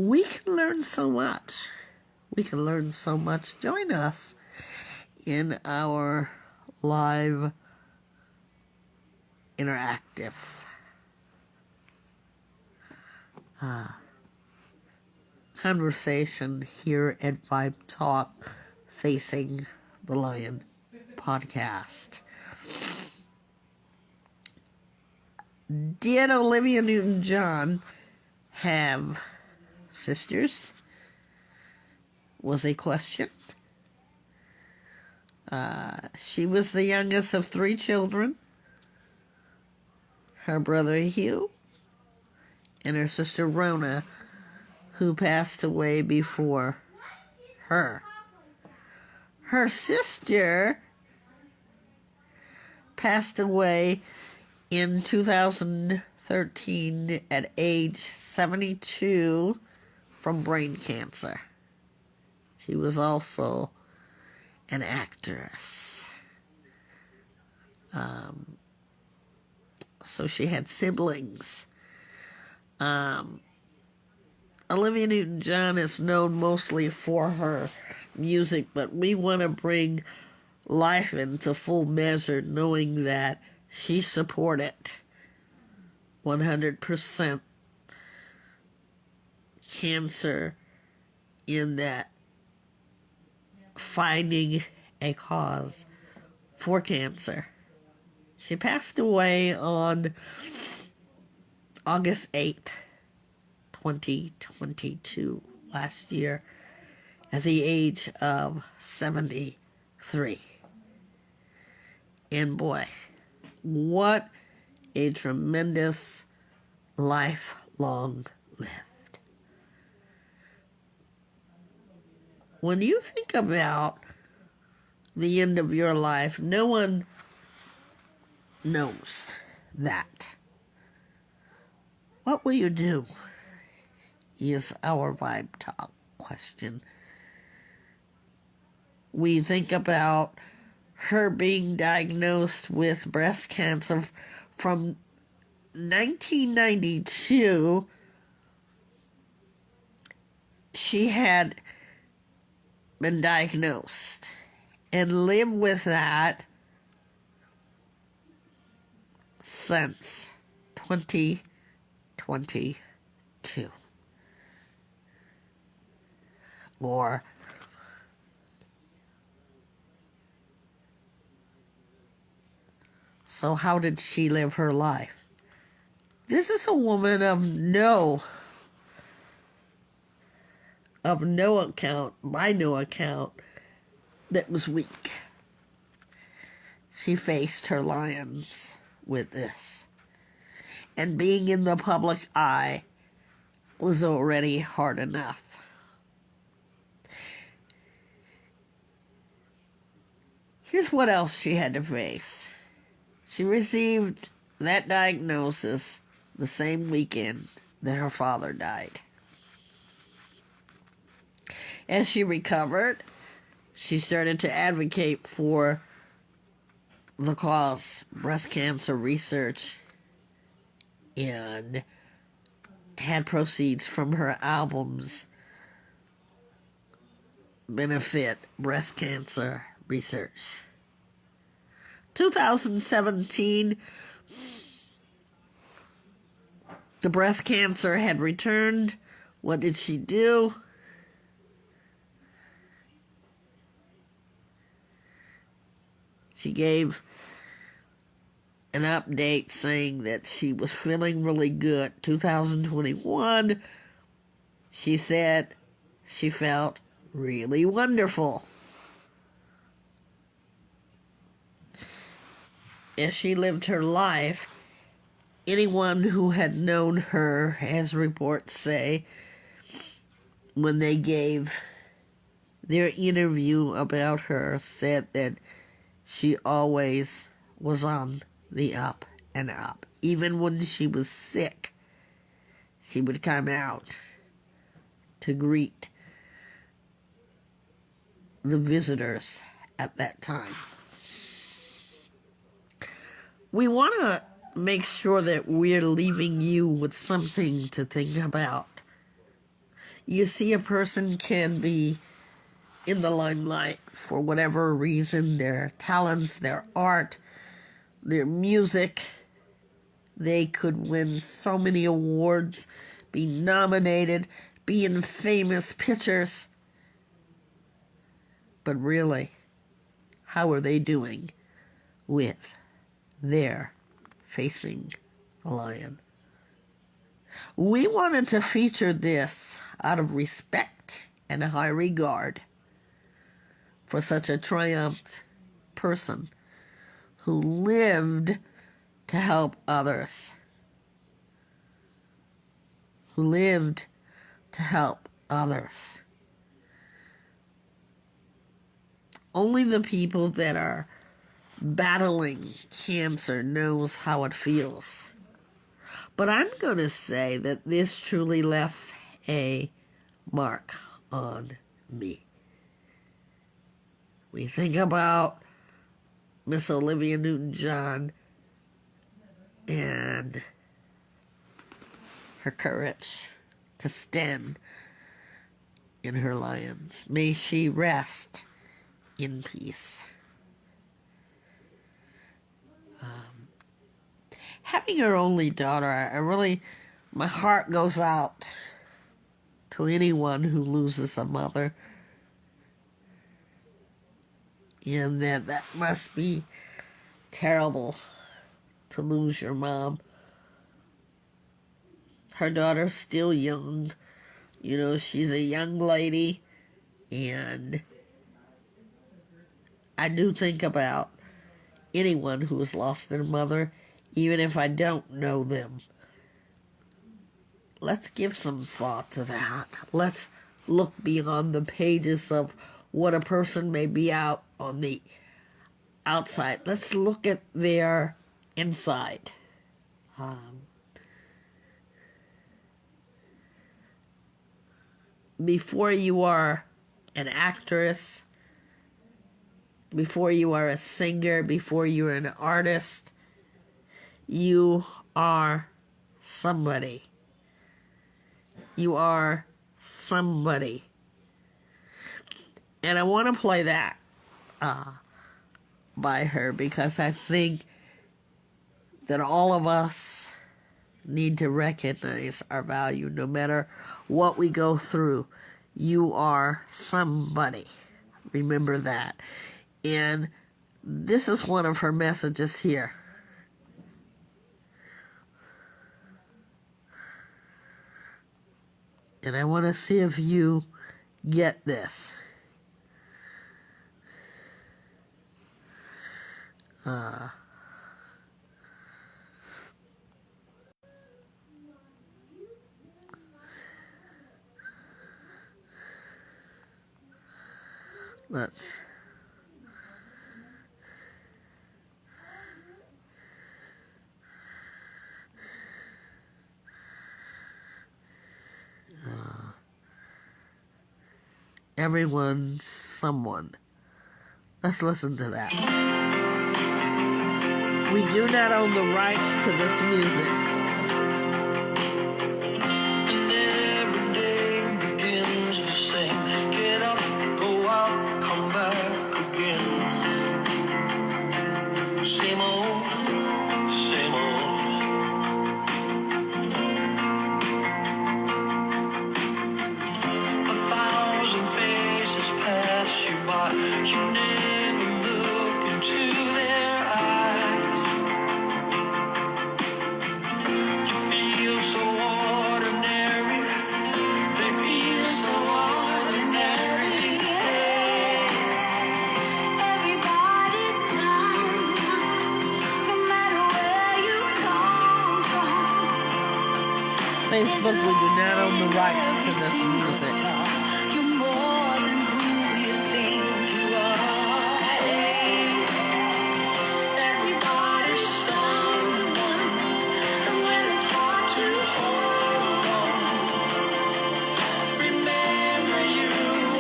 we can learn so much. We can learn so much. Join us in our live interactive conversation here at Vibe Talk Facing the Lion podcast. Did Olivia Newton John have sisters? Was a question. She was the youngest of 3 children. Her brother Hugh and her sister Rona, who passed away before her. Her sister passed away in 2013 at age 72 from brain cancer. She was also an actress. So she had siblings. Olivia Newton John is known mostly for her music, but we want to bring life into full measure, knowing that she supported 100% cancer, in that finding a cause for cancer. She passed away on August 8th, 2022, last year, at the age of 73. And boy, what a tremendous life long lived. When you think about the end of your life, no one knows that. What will you do? Is our Vibe Talk question. We think about her being diagnosed with breast cancer from 1992. She had been diagnosed and lived with that since 2022. More. So how did she live her life? This is a woman of no account, by no account, that was weak. She faced her lions with this. And being in the public eye was already hard enough. Here's what else she had to face. She received that diagnosis the same weekend that her father died. As she recovered, she started to advocate for the cause, breast cancer research, and had proceeds from her albums benefit breast cancer research. 2017, the breast cancer had returned. What did she do? She gave an update saying that she was feeling really good. 2021, she said she felt really wonderful. As she lived her life, anyone who had known her, as reports say, when they gave their interview about her, said that she always was on the up and up. Even when she was sick, she would come out to greet the visitors at that time. We want to make sure that we're leaving you with something to think about. You see, a person can be in the limelight for whatever reason, their talents, their art, their music. They could win so many awards, be nominated, be in famous pictures. But really, how are they doing with their facing a lion? We wanted to feature this out of respect and high regard for such a triumphant person who lived to help others. Who lived to help others. Only the people that are battling cancer knows how it feels. But I'm going to say that this truly left a mark on me. We think about Miss Olivia Newton John and her courage to stand in her lions. May she rest in peace. Having her only daughter, my heart goes out to anyone who loses a mother. And that must be terrible to lose your mom. Her daughter's still young. You know, she's a young lady. And I do think about anyone who has lost their mother, even if I don't know them. Let's give some thought to that. Let's look beyond the pages of what a person may be out on the outside. Let's look at their inside. Before you are an actress, before you are a singer, before you're an artist, you are somebody. You are somebody. And I want to play that by her because I think that all of us need to recognize our value no matter what we go through. You are somebody. Remember that. And this is one of her messages here. And I want to see if you get this. Let's... everyone's someone. Let's listen to that. We do not own the rights to this music. And every day begins the same. Get up, go out, come back again. Same old, same old. A thousand faces pass you by. You never look into their eyes. You feel so ordinary. They feel so ordinary. Everybody's son, no matter where you come from. Facebook, we do not own the rights to this music. You're more than who you think you are. Hey, everybody's someone, and when it's hard to hold on, remember you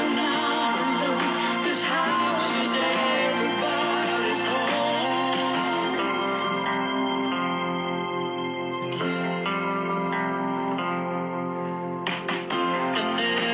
are not alone. This house is everybody's home. And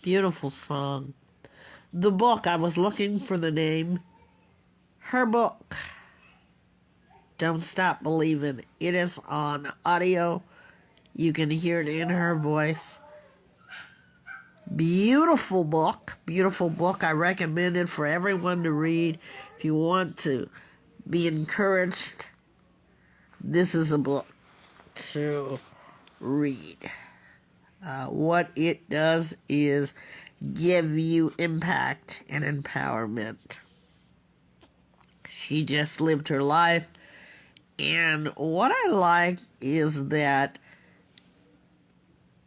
Beautiful song. The book, I was looking for the name. Her book, Don't Stop Believing. It is on audio. You can hear it in her voice. Beautiful book. Beautiful book. I recommend it for everyone to read. If you want to be encouraged, this is a book to read. What it does is give you impact and empowerment. She just lived her life, and what I like is that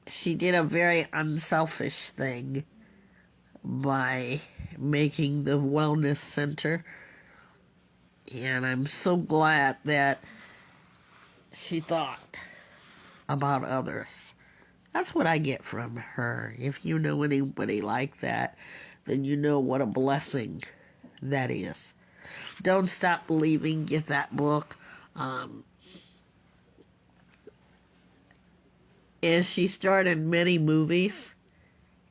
she did a very unselfish thing by making the wellness center, and I'm so glad that she thought about others. That's what I get from her. If you know anybody like that, then you know what a blessing that is. Don't Stop Believing. Get that book. And she starred in many movies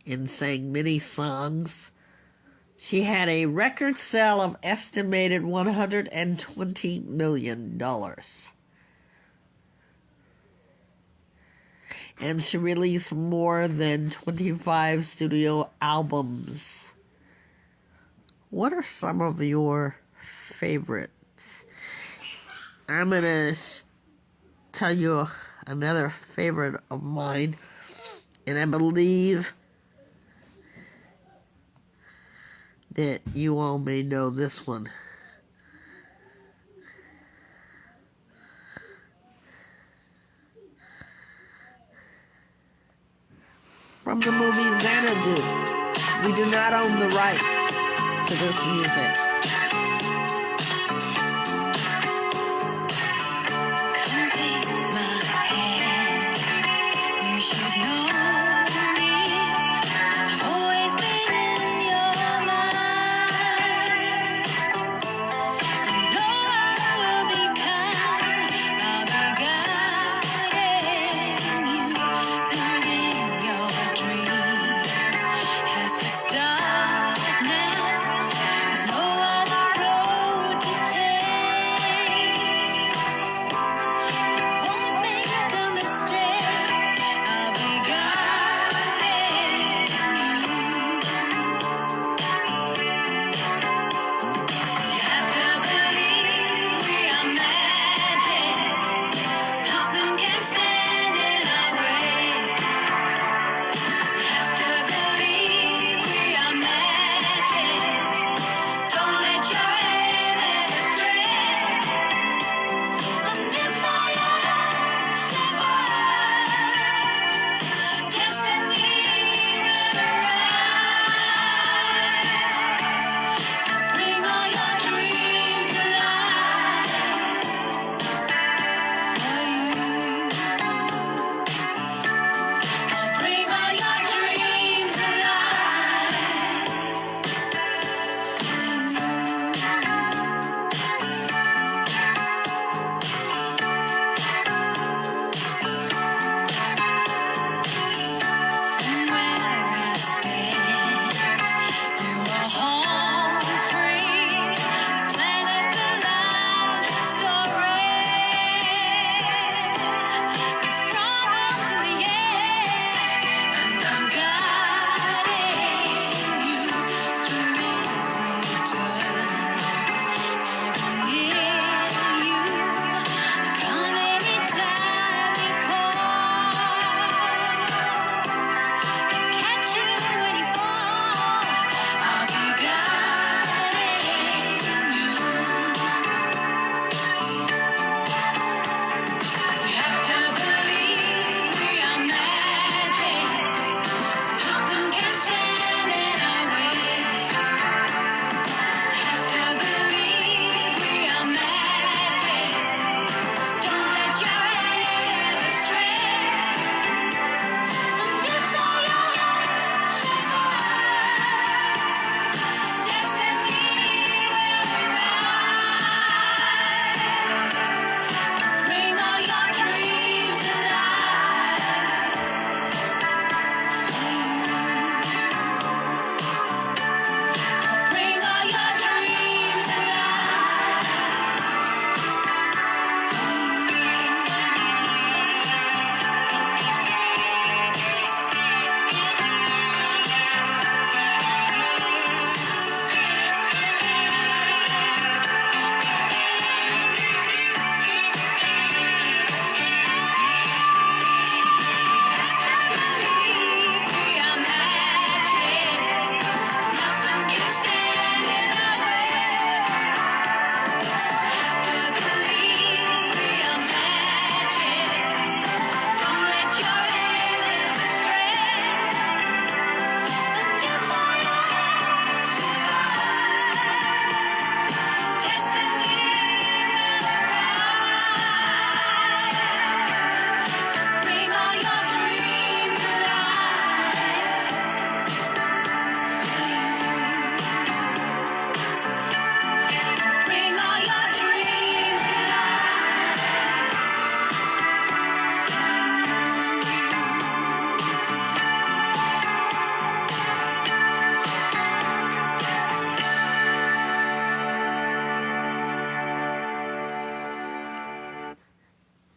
and sang many songs. She had a record sale of estimated $120 million. And she released more than 25 studio albums. What are some of your favorites? I'm going to tell you another favorite of mine, and I believe that you all may know this one. From the movie Xanadu. We do not own the rights to this music. Come take my hand. You should know me. I've always been in your mind. You know I will be kind. I'll be guiding you. Building your dream has to start now. There's no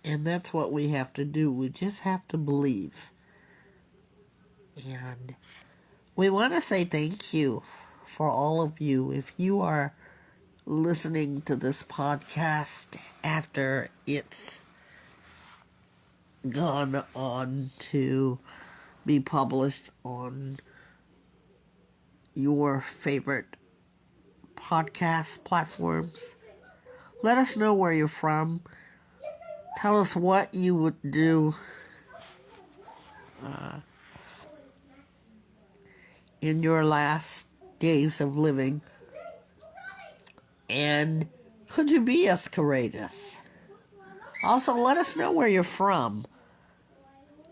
And that's what we have to do. We just have to believe. And we want to say thank you for all of you. If you are listening to this podcast after it's gone on to be published on your favorite podcast platforms, let us know where you're from. Tell us what you would do in your last days of living. And could you be as courageous? Also, let us know where you're from.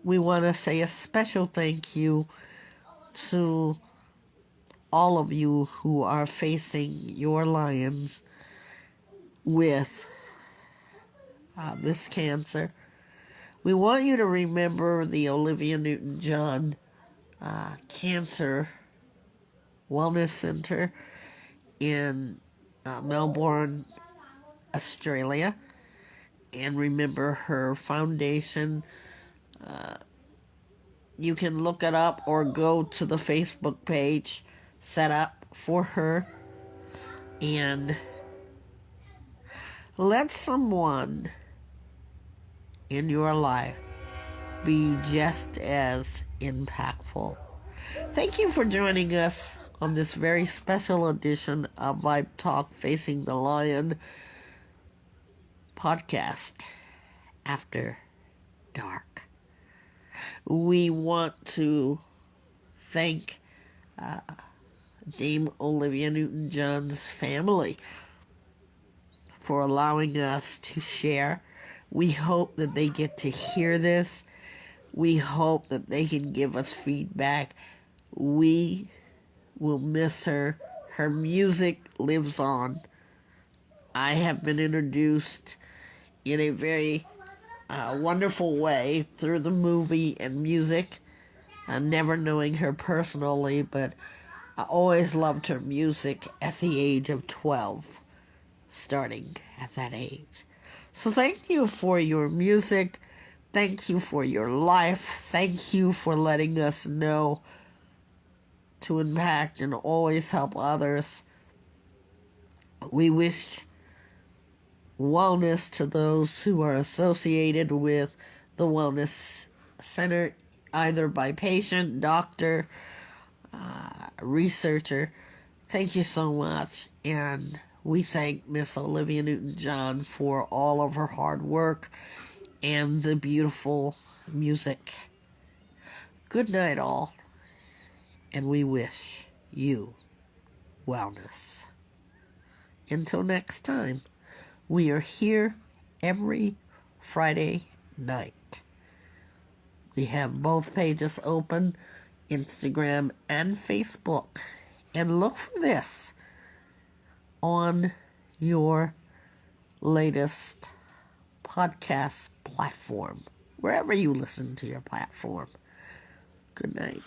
We want to say a special thank you to all of you who are facing your lions with this cancer. We want you to remember the Olivia Newton John Cancer Wellness Center in Melbourne, Australia, and remember her foundation. You can look it up or go to the Facebook page set up for her, and let someone in your life be just as impactful. Thank you for joining us on this very special edition of Vibe Talk Facing the Lion podcast after dark. We want to thank Dame Olivia Newton John's family for allowing us to share. We hope that they get to hear this. We hope that they can give us feedback. We will miss her. Her music lives on. I have been introduced in a very wonderful way through the movie and music, never knowing her personally, but I always loved her music at the age of 12, starting at that age. So thank you for your music. Thank you for your life. Thank you for letting us know to impact and always help others. We wish wellness to those who are associated with the Wellness Center, either by patient, doctor, researcher. Thank you so much, and we thank Miss Olivia Newton John for all of her hard work and the beautiful music. Good night, all, and we wish you wellness. Until next time, we are here every Friday night. We have both pages open, Instagram and Facebook. And look for this on your latest podcast platform, wherever you listen to your platform. Good night.